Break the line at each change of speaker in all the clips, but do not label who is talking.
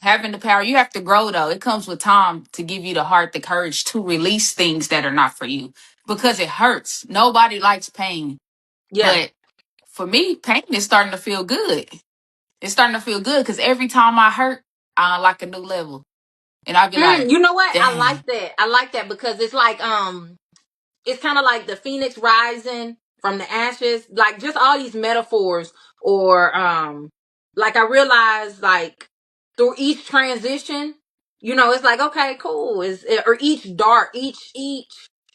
having the power, you have to grow though. It comes with time to give you the heart, the courage to release things that are not for you because it hurts. Nobody likes pain.
Yeah.
But for me, pain is starting to feel good. It's starting to feel good because every time I hurt, I unlock a new level. And I'll be like,
You know what? I like
dang,
that. I like that because it's like it's kind of like the phoenix rising from the ashes, like just all these metaphors, or like I realized like through each transition, it's like, okay, cool, or each dark, each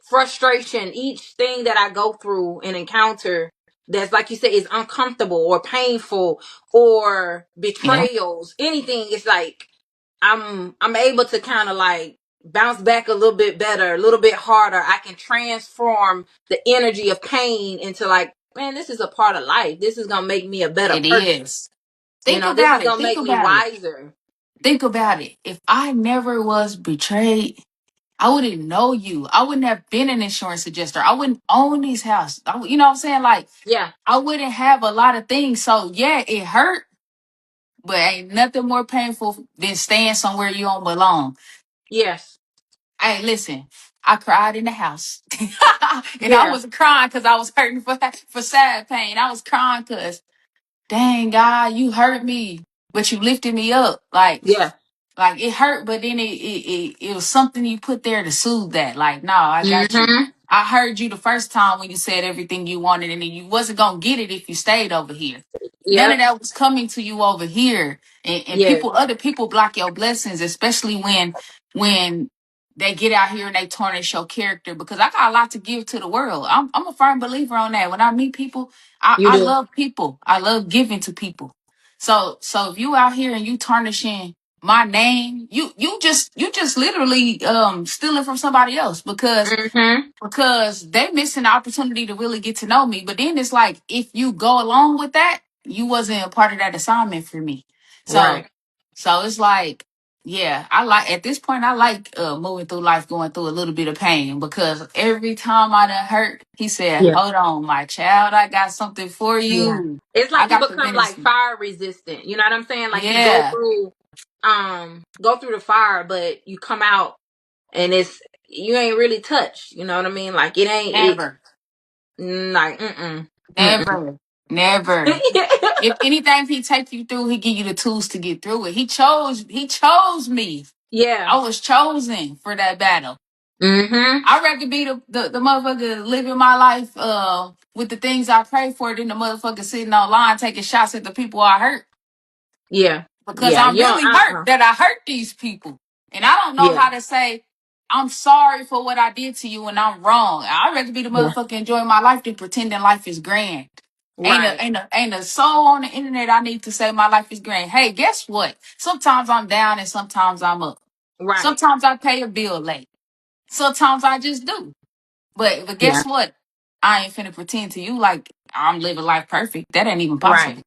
frustration, each thing that I go through and encounter that's, like you said, is uncomfortable or painful or
yeah,
betrayals, anything. It's like I'm able to kind of like bounce back a little bit better, a little bit harder. I can transform the energy of pain into like, man, this is a part of life. This is gonna make me a better
it
person.
is. Think
This is
about it.
gonna
Think
make me
about it.
wiser.
Think about it. If I never was betrayed, I wouldn't know you. I wouldn't have been an insurance adjuster. I wouldn't own these houses. You know what I'm saying? Like,
Yeah.
I wouldn't have a lot of things. So, yeah, it hurt, but ain't nothing more painful than staying somewhere you don't belong.
Yes.
Hey, listen, I cried in the house. And I
Yeah.
wasn't crying because I was hurting for sad pain. I was crying because, dang, God, you hurt me, but you lifted me up.
Yeah.
Like it hurt, but then it was something you put there to soothe that. Like, no, I got you.
Mm-hmm.
I heard you the first time when you said everything you wanted, and then you wasn't gonna get it if you stayed over here. None of
Yep.
that was coming to you over here, and
Yes.
other people block your blessings, especially when they get out here and they tarnish your character. Because I got a lot to give to the world. I'm a firm believer on that. When I meet people,
You
I
do.
love people. I love giving to people. So if you out here and you tarnishing my name, you just literally stealing from somebody else
Mm-hmm.
because they missing the opportunity to really get to know me. But then it's like if you go along with that, you wasn't a part of that assignment for me. So
Right.
so it's like, yeah, I like at this point I like moving through life going through a little bit of pain because every time I done hurt, he said,
Yeah.
hold on, my child, I got something for
Yeah.
you.
It's
I
like you
got the
become like
ministry.
fire resistant. You know what I'm saying? Like you
Yeah,
go through the fire, but you come out and you ain't really touched. You know what I mean? Like it ain't it
never.
like mm mm.
Never. Never. If anything he take you through, he give you the tools to get through it. He chose me.
Yeah.
I was chosen for that battle.
Mm-hmm.
I'd rather be the motherfucker living my life with the things I pray for than the motherfucker sitting online taking shots at the people I hurt.
Yeah.
Because
Yeah.
I'm
You don't
really hurt that I hurt these people. And I don't know
Yeah.
how to say, I'm sorry for what I did to you and I'm wrong. I'd rather be the
Yeah.
motherfucker enjoying my life than pretending life is grand.
Right.
Ain't a soul on the internet I need to say my life is grand. Hey, guess what? Sometimes I'm down and sometimes I'm up.
Right.
Sometimes I pay a bill late. Sometimes I just do. But
Yeah.
guess what? I ain't finna pretend to you like I'm living life perfect. That ain't even
Right.
possible.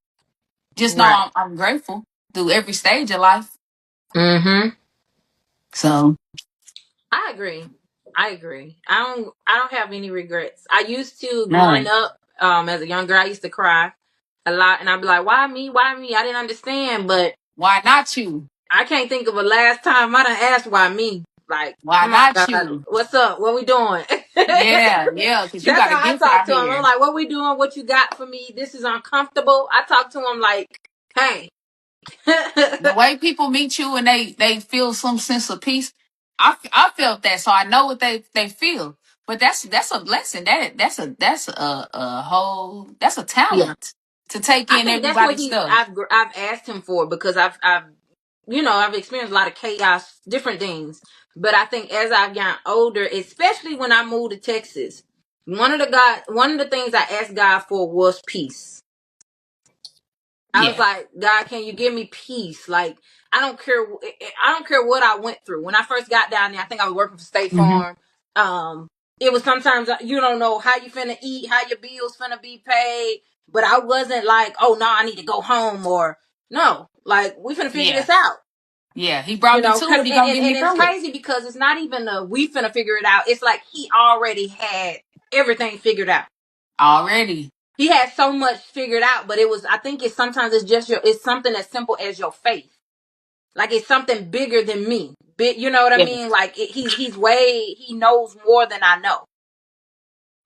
Just know
Right.
I'm grateful through every stage of life.
Mm-hmm.
So
I agree. I agree. I don't have any regrets. I used to growing
none.
up, as a young girl, I used to cry a lot and I'd be like, why me? Why me? I didn't understand, but
Why not you?
I can't think of a last time I done asked why me. Like,
Why
come on,
not
God,
you?
what's up? What we doing?
Yeah, yeah, because you
That's
got a
how I
gift
talk
out
to him. I'm
here.
like, what we doing? What you got for me? This is uncomfortable. I talk to him like, hey.
The way people meet you and they feel some sense of peace, I felt that, so I know what they feel. But that's a blessing. That's a
Yeah.
talent to take
I
in
think that's what
everybody's stuff.
I've asked him for because I've experienced a lot of chaos, different things. But I think as I've gotten older, especially when I moved to Texas, one of the things I asked God for was peace. I was
Yeah.
like, God, can you give me peace? Like, I don't care. I don't care what I went through. When I first got down there, I think I was working for State
Hmm.
Farm. It was sometimes you don't know how you finna eat, how your bills finna be paid. But I wasn't like, oh no, I need to go home, or no, like we finna figure
Yeah.
this out.
Yeah. He brought me to
Because
it. He gonna get
and
me
it's
through it.
crazy because it's not even a we finna figure it out. It's like he already had everything figured out.
Already.
He had so much figured out, but I think it's sometimes it's just it's something as simple as your faith. Like it's something bigger than me. You know what I
Yes.
mean? Like he knows more than I know.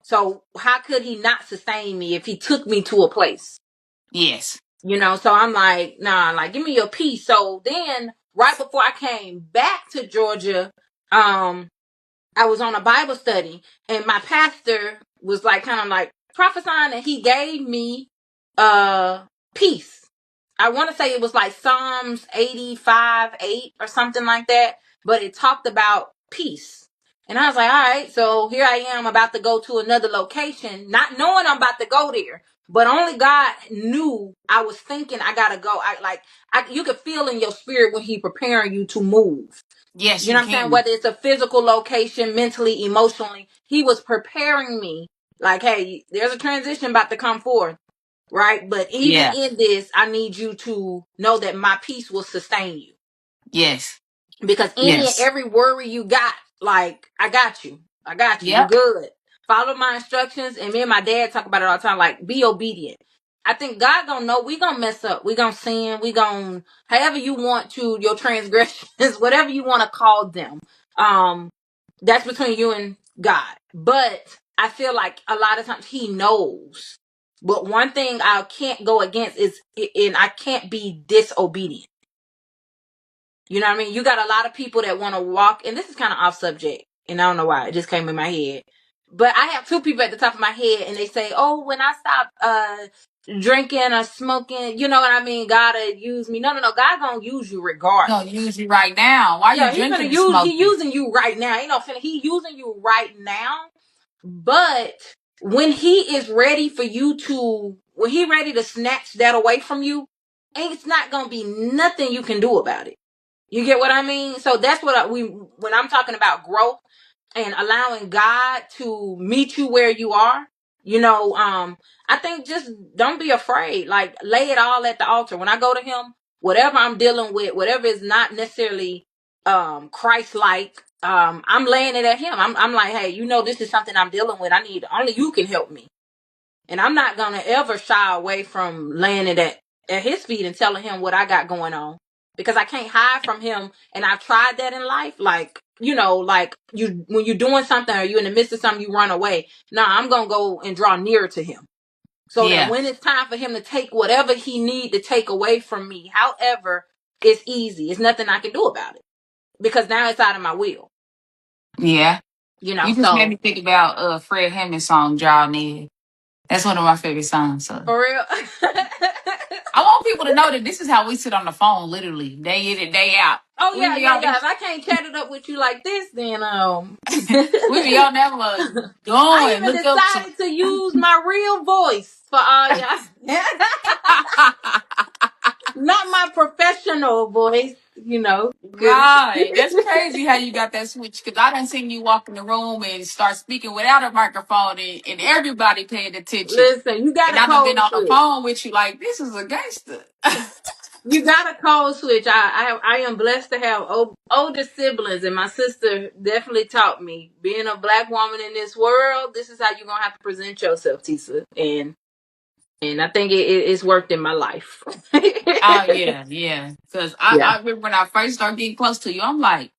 So how could he not sustain me if he took me to a place?
Yes.
You know, so I'm like, nah, like give me your peace. So then right before I came back to Georgia, I was on a Bible study and my pastor was like kind of like prophesying and he gave me peace. I want to say it was like Psalms 85:8 or something like that, but it talked about peace. And I was like, all right, so here I am about to go to another location, not knowing I'm about to go there. But only God knew I was thinking I gotta go. You could feel in your spirit when he preparing you to move.
Yes,
You
you
know what I'm saying?
can.
Whether it's a physical location, mentally, emotionally, he was preparing me. Like, hey, there's a transition about to come forth, right? But even
Yeah.
in this, I need you to know that my peace will sustain you.
Yes.
Because any and
Yes.
every worry you got, like, I got you. I got you. You
Yep.
good. Follow my instructions. And me and my dad talk about it all the time. Like, be obedient. I think God gonna know we gonna mess up. We gonna sin. We gonna, however you want to, your transgressions, whatever you want to call them. That's between you and God. But I feel like a lot of times he knows. But one thing I can't go against is, and I can't be disobedient. You know what I mean? You got a lot of people that want to walk, and this is kind of off subject, and I don't know why, it just came in my head. But I have two people at the top of my head, and they say, oh, when I stop drinking or smoking, you know what I mean? God will use me. No, God gonna use you
Gonna
regardless.
use you right now. Why you
Yeah, he gonna
drinking and
use, he
smoking?
using you right now. He using you right now. But when he is ready for you to, when he ready to snatch that away from you, it's not gonna be nothing you can do about it. You get what I mean? So that's what when I'm talking about growth and allowing God to meet you where you are, I think just don't be afraid. Like lay it all at the altar. When I go to him, whatever I'm dealing with, whatever is not necessarily Christ like, I'm laying it at him. I'm like, hey, this is something I'm dealing with. Only you can help me. And I'm not gonna ever shy away from laying it at his feet and telling him what I got going on. Because I can't hide from him. And I've tried that in life. Like, like when you're doing something or you're in the midst of something, you run away. No, I'm gonna go and draw nearer to him. So that
Yeah.
when it's time for him to take whatever he need to take away from me, however, it's easy. It's nothing I can do about it. Because now it's out of my will.
Yeah. You just made
So
me think about Fred Hammond's song "Draw Near." That's one of my favorite songs. So
for real.
I want people to know that this is how we sit on the phone, literally, day in and day out.
Oh
We
yeah,
be
yeah,
on,
yeah. If I can't chat it up with you like this, then
we be on that one
I
going,
even
look up some.
decided to use my real voice for all y'all. Not my professional voice, cause
Right. That's crazy how you got that switch. Because I done seen you walk in the room and start speaking without a microphone and everybody paying attention.
listen, you got
And
a
I done been
code
on the
switch.
phone with you like, this is a gangster.
You got a code switch. I am blessed to have older siblings, and my sister definitely taught me being a black woman in this world. This is how you're gonna have to present yourself, Tisa, and I think it's worked in my life.
Oh, yeah, yeah. Because
Yeah.
I remember when I first started getting close to you, I'm like,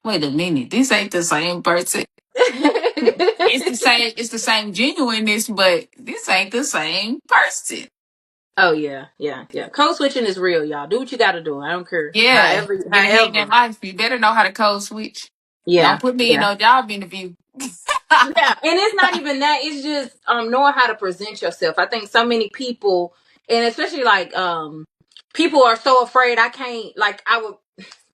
wait a minute, this ain't the same person. It's the same genuineness, but this ain't the same person.
Oh yeah, yeah, yeah. Code switching is real, y'all. Do what you got to do. I don't care.
Yeah. Get ahead in
However.
that life. You better know how to code switch.
Yeah,
Don't put me in
yeah,
no job interview.
yeah. And it's not even that. It's just knowing how to present yourself. I think so many people, and especially like people are so afraid. I can't like I would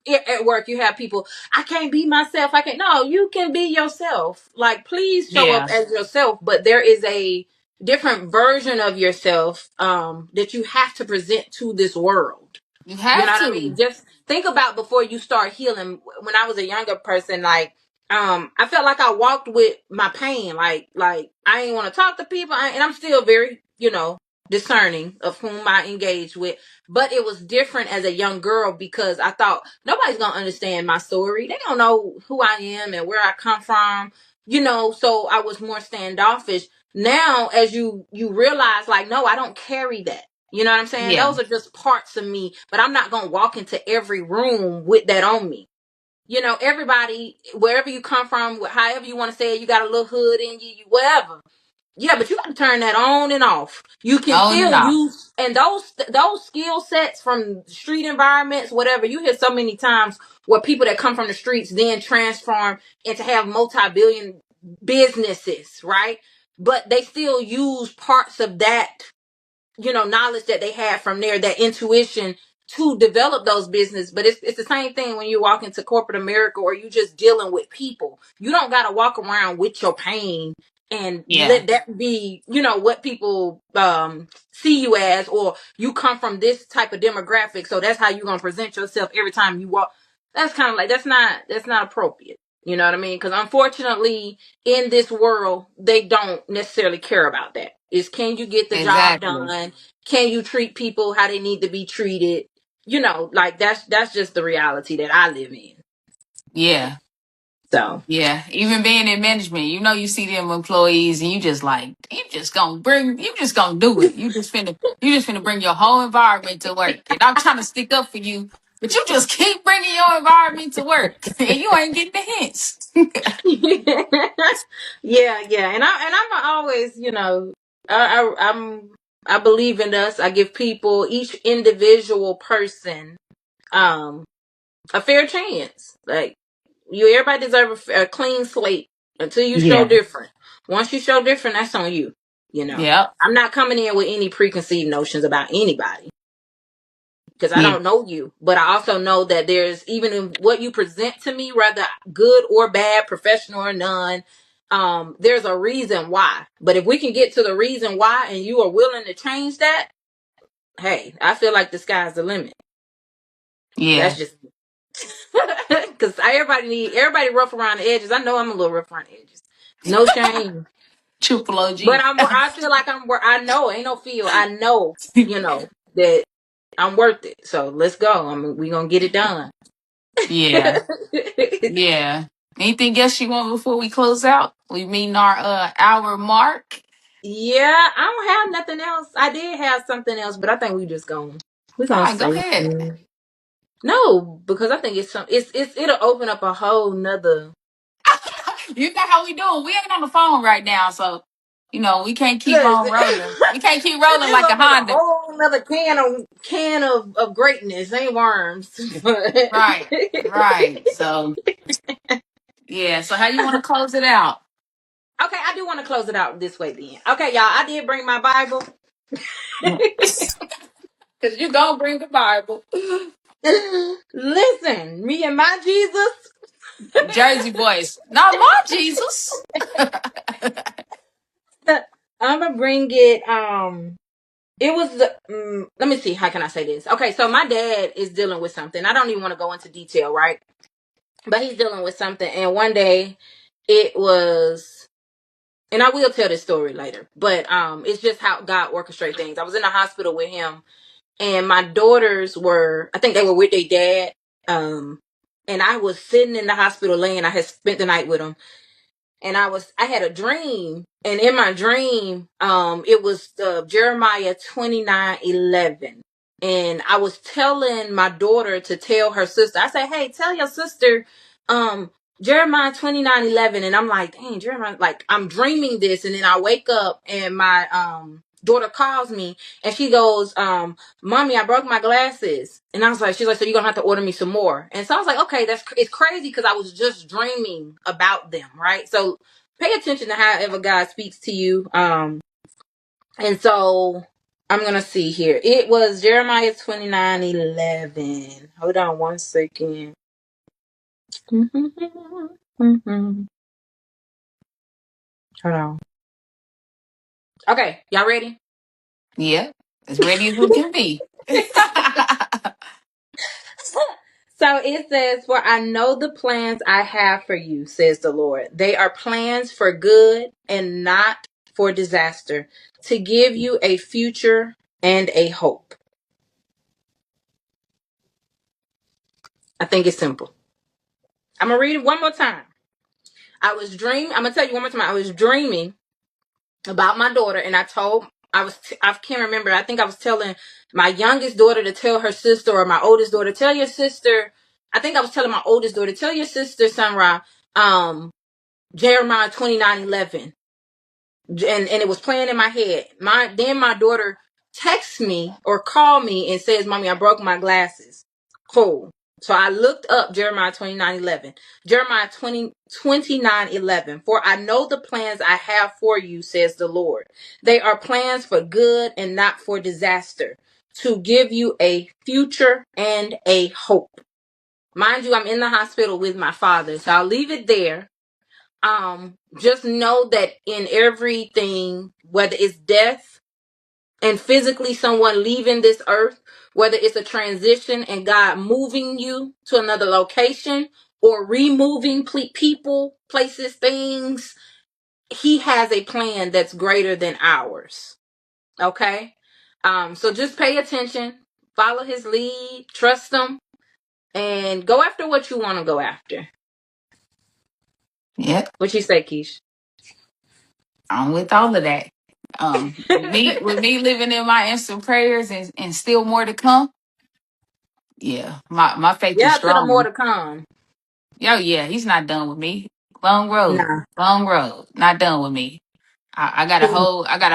at work. You have people. I can't be myself. I can't. No, you can be yourself. Like please show up
Yeah.
as yourself. But there is a different version of yourself that you have to present to this world.
You
You know
have
what I mean?
to.
Just think about before you start healing. When I was a younger person, like, I felt like I walked with my pain. Like I ain't want to talk to people, and I'm still very, discerning of whom I engage with. But it was different as a young girl because I thought nobody's gonna understand my story. They don't know who I am and where I come from. So I was more standoffish. Now, as you realize, like, no, I don't carry that. You know what I'm saying?
Yeah.
Those are just parts of me, but I'm not going to walk into every room with that on me. You know, everybody, wherever you come from, however you want to say it, you got a little hood in you, whatever. Yeah, but you got to turn that on and off. You can
On and
still
off.
use, and those skill sets from street environments, whatever. You hear so many times where people that come from the streets then transform into have multi-billion businesses, right? But they still use parts of that, you know, knowledge that they had from there, that intuition to develop those business. But it's the same thing when you walk into corporate America or you just dealing with people. You don't got to walk around with your pain and
Yeah.
let that be, you know, what people see you as, or you come from this type of demographic, so that's how you're gonna present yourself every time you walk. That's kind of like, that's not appropriate. You know what I mean? Because unfortunately, in this world, they don't necessarily care about that. Is, can you get the job
Exactly.
done? Can you treat people how they need to be treated? You know, like that's just the reality that I live in.
Yeah.
So
Yeah. Even being in management, you know, you see them employees and you just like, you just gonna do it. You just finna bring your whole environment to work. And I'm trying to stick up for you, but you just keep bringing your environment to work and you ain't getting the hints.
yeah, and I'm always, you know, I believe in us. I give people, each individual person, um a fair chance. Like, everybody deserves a clean slate until you show
Yeah.
different. Once you show different, that's on you. You know,
Yep.
I'm not coming in with any preconceived notions about anybody because I
Yeah.
don't know you. But I also know that there's, even in what you present to me, whether good or bad, professional or none, there's a reason why. But if we can get to the reason why and you are willing to change that, hey, I feel like the sky's the limit. That's
Yeah.
just because everybody rough around the edges. I know I'm a little rough around the edges. No shame,
Triple
but
OG.
I feel like I'm where I know, ain't no feel. I know, you know, that I'm worth it. So let's go. We gonna get it done.
Yeah. Yeah. Anything else you want before we close out? We meeting our hour mark.
Yeah, I don't have nothing else. I did have something else, but I think we
All
gonna
right, go
say
ahead.
no, because I think it'll open up a whole nother.
You know how we doing. We ain't on the phone right now, so you know we can't keep
Look,
on rolling. We can't keep
it
rolling
just
like a
opened a
Honda.
whole nother can of greatness. Ain't worms. But
Right. Right. So yeah. So how you want to close it out?
okay, I do want to close it out this way then. Okay, y'all, I did bring my Bible.
Cause you gonna bring the Bible.
Listen, me and my Jesus.
Jersey boys. Not my Jesus.
I'm gonna bring it. It was the. Let me see. How can I say this? Okay, so my dad is dealing with something. I don't even want to go into detail, right? But he's dealing with something, and one day it was. And I will tell this story later, but it's just how God orchestrates things. I was in the hospital with him, and my daughters were, I think they were with their dad. And I was sitting in the hospital laying. I had spent the night with them, and I had a dream, and in my dream, it was Jeremiah 29:11, and I was telling my daughter to tell her sister. I said, "Hey, tell your sister, um, Jeremiah 29:11," and I'm like, "Dang, Jeremiah!" Like, I'm dreaming this, and then I wake up, and my daughter calls me, and she goes, "Mommy, I broke my glasses," and I was like, she's like, "So you're gonna have to order me some more." And so I was like, "Okay, it's crazy because I was just dreaming about them, right?" So pay attention to however God speaks to you. And so I'm gonna see here. It was Jeremiah 29:11. Hold on one second. Hold on. Okay, y'all ready?
Yeah. As ready as we can be.
So it says, "For I know the plans I have for you, says the Lord. They are plans for good and not for disaster, to give you a future and a hope." I think it's simple. I'm going to read it one more time. I'm going to tell you one more time. I was dreaming about my daughter, and I told I can't remember. I think I was telling my youngest daughter to tell her sister, or my oldest daughter, tell your sister. I think I was telling my oldest daughter, tell your sister, Sunra, Jeremiah 29:11. And it was playing in my head. My daughter texts me or called me and says, "Mommy, I broke my glasses." Cool. So I looked up Jeremiah 29:11. Jeremiah 29:11. For I know the plans I have for you, says the Lord. They are plans for good and not for disaster, to give you a future and a hope. Mind you, I'm in the hospital with my father, so I'll leave it there. Just know that in everything, whether it's death and physically someone leaving this earth, whether it's a transition and God moving you to another location, or removing people, places, things, he has a plan that's greater than ours. Okay. So just pay attention, follow his lead, trust him, and go after what you want to go after.
Yep,
What you say, Keish?
I'm with all of that. With me living in my instant prayers and still more to come. Yeah, my faith is
Yeah, to the more
strong.
to come.
Yo, yeah, he's not done with me. Long road,
Nah.
long road, not done with me. I got a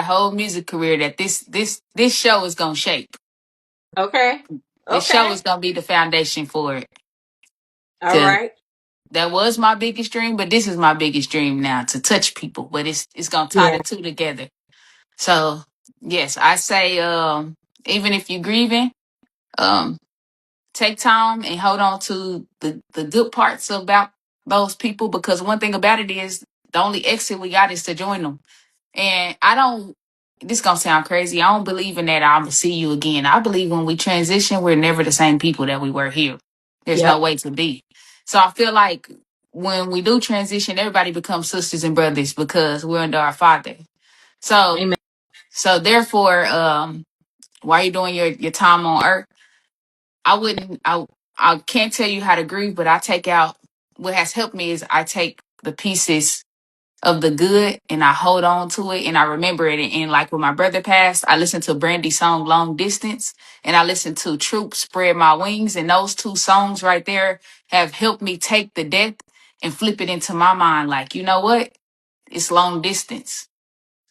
whole music career that this show is gonna shape.
Okay.
This show
Okay.
is gonna be the foundation for it.
All
Cause
right.
that was my biggest dream, but this is my biggest dream now, to touch people. But it's gonna tie
Yeah.
the two together. So yes, I say even if you're grieving, um, take time and hold on to the good parts about those people, because one thing about it is the only exit we got is to join them. And I don't, this gonna sound crazy, I don't believe in that I'm gonna see you again. I believe when we transition, we're never the same people that we were here. There's no
Yep.
way to be. So I feel like when we do transition, everybody becomes sisters and brothers because we're under our Father. So
Amen.
so therefore, while you're doing your time on earth, I wouldn't I can't tell you how to grieve, but I take out what has helped me is I take the pieces of the good and I hold on to it and I remember it. And like when my brother passed, I listened to Brandy's song Long Distance and I listened to Troop Spread My Wings. And those two songs right there have helped me take the death and flip it into my mind. Like, you know what? It's long distance.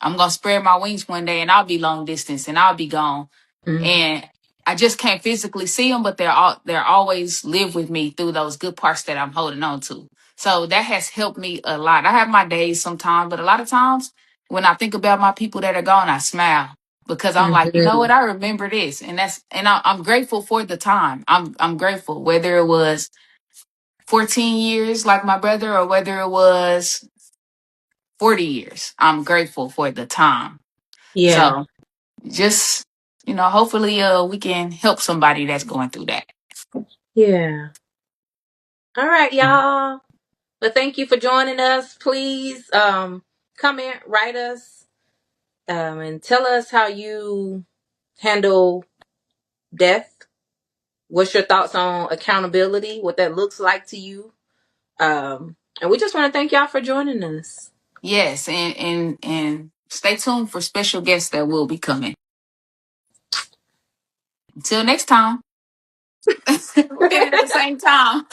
I'm gonna spread my wings one day and I'll be long distance and I'll be gone.
Mm-hmm.
And I just can't physically see them, but they're always live with me through those good parts that I'm holding on to. So that has helped me a lot. I have my days sometimes, but a lot of times when I think about my people that are gone, I smile because I'm like, you know what? I remember this, and I'm grateful for the time. I'm grateful whether it was 14 years like my brother or whether it was 40 years. I'm grateful for the time.
Yeah.
So just hopefully we can help somebody that's going through that.
Yeah. All right, y'all. But thank you for joining us. Please comment, write us, and tell us how you handle death. What's your thoughts on accountability? What that looks like to you? And we just want to thank y'all for joining us.
Yes, and stay tuned for special guests that will be coming. Until next time. We did it at the same time.